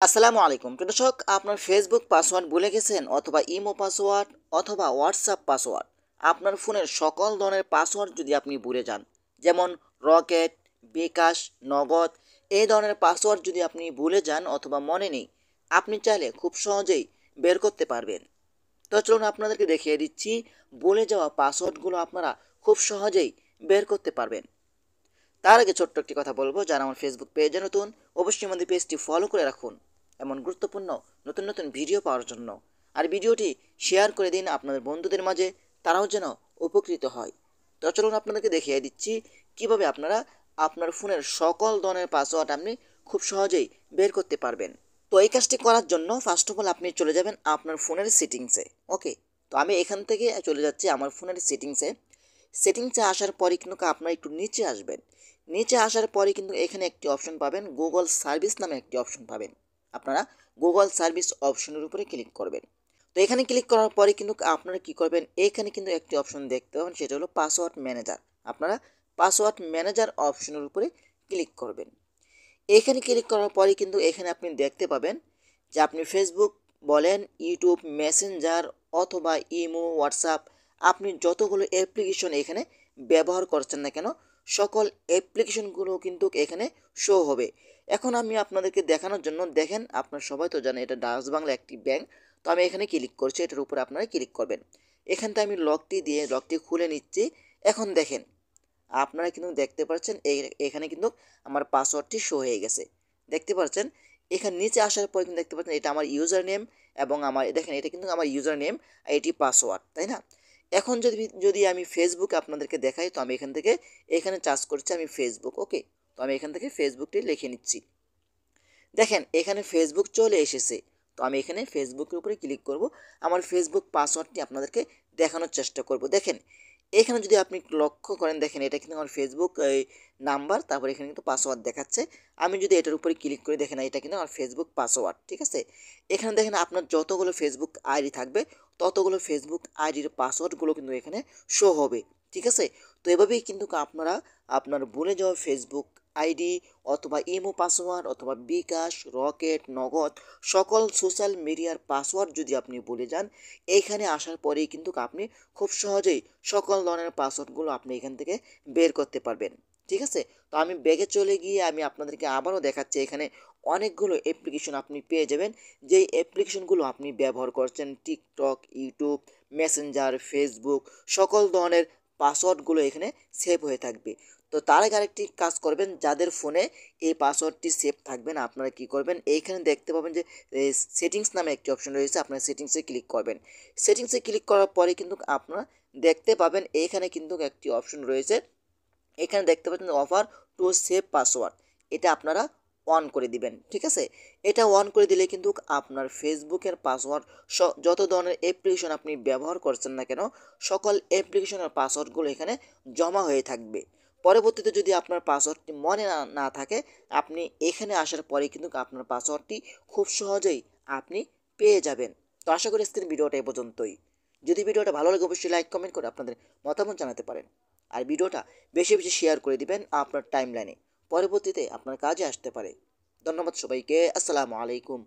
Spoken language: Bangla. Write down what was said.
আসসালামু আলাইকুম। তো দর্শক, আপনার ফেসবুক পাসওয়ার্ড ভুলে গেছেন অথবা ইমো পাসওয়ার্ড অথবা হোয়াটসঅ্যাপ পাসওয়ার্ড, আপনার ফোনের সকল ধরনের পাসওয়ার্ড যদি আপনি ভুলে যান, যেমন রকেট, বিকাশ, নগদ, এই ধরনের পাসওয়ার্ড যদি আপনি ভুলে যান অথবা মনে নেই, আপনি চাইলে খুব সহজেই বের করতে পারবেন। তো চলুন আপনাদেরকে দেখিয়ে দিচ্ছি, ভুলে যাওয়া পাসওয়ার্ডগুলো আপনারা খুব সহজেই বের করতে পারবেন। তার আগে ছোট্ট একটি কথা বলবো, যারা আমার ফেসবুক পেজে নতুন, অবশ্যই আমাদের পেজটি ফলো করে রাখুন এমন গুরুত্বপূর্ণ নতুন নতুন ভিডিও পাওয়ার জন্য। আর ভিডিওটি শেয়ার করে দিন আপনাদের বন্ধুদের মাঝে, তারাও যেন উপকৃত হয়। তো চলুন আপনাদেরকে দেখিয়ে দিচ্ছি কিভাবে আপনারা আপনার ফোনের সকল ধরনের পাসওয়ার্ড আপনি খুব সহজেই বের করতে পারবেন। তো এই কাজটি করার জন্য ফার্স্ট অফ অল আপনি চলে যাবেন আপনার ফোনের সেটিংসে। ওকে, তো আমি এখান থেকে চলে যাচ্ছি আমার ফোনের সেটিংসে। সেটিংসে আসার পরে কিন্তু আপনারা একটু নিচে আসবেন। নিচে আসার পরে কিন্তু এখানে একটি অপশন পাবেন, গুগল সার্ভিস নামে একটি অপশন পাবেন। আপনারা গুগল সার্ভিস অপশনের উপরে ক্লিক করবেন। তো এখানে ক্লিক করার পরে কিন্তু আপনারা কি করবেন, এখানে কিন্তু একটি অপশন দেখতে পাবেন, সেটা হলো পাসওয়ার্ড ম্যানেজার। আপনারা পাসওয়ার্ড ম্যানেজার অপশনের উপরে ক্লিক করবেন। এখানে ক্লিক করার পরে কিন্তু এখানে আপনি দেখতে পাবেন যে আপনি ফেসবুক বলেন, ইউটিউব, মেসেঞ্জার অথবা ইমো, হোয়াটসঅ্যাপ, আপনি যতগুলো অ্যাপ্লিকেশন এখানে ব্যবহার করছেন না কেন, সকল অ্যাপ্লিকেশনগুলো কিন্তু এখানে শো হবে। এখন আমি আপনাদেরকে দেখানোর জন্য, দেখেন আপনার সবাই তো জানে এটা ডাচ বাংলা একটি ব্যাংক। তো আমি এখানে ক্লিক করছি, এটার উপরে আপনারা ক্লিক করবেন। এখানটা আমি লকটি খুলে নিচ্ছি। এখন দেখেন, আপনারা কিন্তু দেখতে পাচ্ছেন এখানে কিন্তু আমার পাসওয়ার্ডটি শো হয়ে গেছে। দেখতে পাচ্ছেন এখানে নিচে আসার পর কিন্তু দেখতে পাচ্ছেন এটা আমার ইউজার নেম, এবং আমার দেখেন এটা কিন্তু আমার ইউজার নেম, এটি পাসওয়ার্ড, তাই না? এখন যদি যদি আমি ফেসবুক আপনাদেরকে দেখাই, তো আমি এখান থেকে এখানে চার্জ করছি আমি ফেসবুক। ওকে, তো আমি এখান থেকে ফেসবুকটি লিখে নিচ্ছি। দেখেন এখানে ফেসবুক চলে এসেছে। তো আমি এখানে ফেসবুকের উপরে ক্লিক করব, আমার ফেসবুক পাসওয়ার্ডটি আপনাদেরকে দেখানোর চেষ্টা করব। দেখেন এখানে যদি আপনি লক্ষ্য করেন, দেখেন এটা কিন্তু আমার ফেসবুক নাম্বার, তারপর এখানে কিন্তু পাসওয়ার্ড দেখাচ্ছে। আমি যদি এটার উপরে ক্লিক করে, দেখেন এটা কিন্তু আমার ফেসবুক পাসওয়ার্ড, ঠিক আছে? এখানে দেখেন আপনার যতগুলো ফেসবুক আইডি থাকবে, ততগুলো ফেসবুক আইডির পাসওয়ার্ডগুলো কিন্তু এখানে শো হবে, ঠিক আছে? তো এভাবেই কিন্তু আপনারা আপনার ভুলে যাওয়া ফেসবুক আইডি অথবা ইমো পাসওয়ার্ড অথবা বিকাশ, রকেট, নগদ, সকল সোশ্যাল মিডিয়ার পাসওয়ার্ড যদি আপনি ভুলে যান, এইখানে আসার পরেই কিন্তু আপনি খুব সহজেই সকল ধরনের পাসওয়ার্ডগুলো আপনি এখান থেকে বের করতে পারবেন, ঠিক আছে? তো আমি ব্যাগে চলে গিয়ে আমি আপনাদেরকে আবারও দেখাচ্ছি, এখানে অনেকগুলো অ্যাপ্লিকেশন আপনি পেয়ে যাবেন, যেই অ্যাপ্লিকেশনগুলো আপনি ব্যবহার করছেন, টিকটক, ইউটিউব, মেসেঞ্জার, ফেসবুক, সকল ধরনের পাসওয়ার্ডগুলো এখানে সেভ হয়ে থাকবে। তো তার আগে আরেকটি কাজ করবেন, যাদের ফোনে এই পাসওয়ার্ডটি সেভ থাকবে না, আপনারা কি করবেন, এইখানে দেখতে পাবেন যে সেটিংস নামে একটি অপশন রয়েছে, আপনারা সেটিংসে ক্লিক করবেন। সেটিংসে ক্লিক করার পরে কিন্তু আপনারা দেখতে পাবেন এইখানে কিন্তু একটি অপশন রয়েছে, এখানে দেখতে পাচ্ছেন অফার টু সেভ পাসওয়ার্ড, এটা আপনারা অন করে দিবেন, ঠিক আছে? এটা অন করে দিলে কিন্তু আপনার ফেসবুকের পাসওয়ার্ড, যত ধরনের অ্যাপ্লিকেশন আপনি ব্যবহার করছেন না কেন, সকল অ্যাপ্লিকেশনের পাসওয়ার্ডগুলো এখানে জমা হয়ে থাকবে। পরবর্তীতে যদি আপনার পাসওয়ার্ডটি মনে না থাকে, আপনি এখানে আসার পরে কিন্তু আপনার পাসওয়ার্ডটি খুব সহজেই আপনি পেয়ে যাবেন। তো আশা করি আজকের ভিডিওটা এ পর্যন্তই। যদি ভিডিওটা ভালো লাগে অবশ্যই লাইক কমেন্ট করে আপনাদের মতামত জানাতে পারেন। আর ভিডিওটা বেশি বেশি শেয়ার করে দিবেন আপনার টাইমলাইনে, পরবর্তীতে আপনার কাজে আসতে পারে। ধন্যবাদ সবাইকে। আসসালামু আলাইকুম।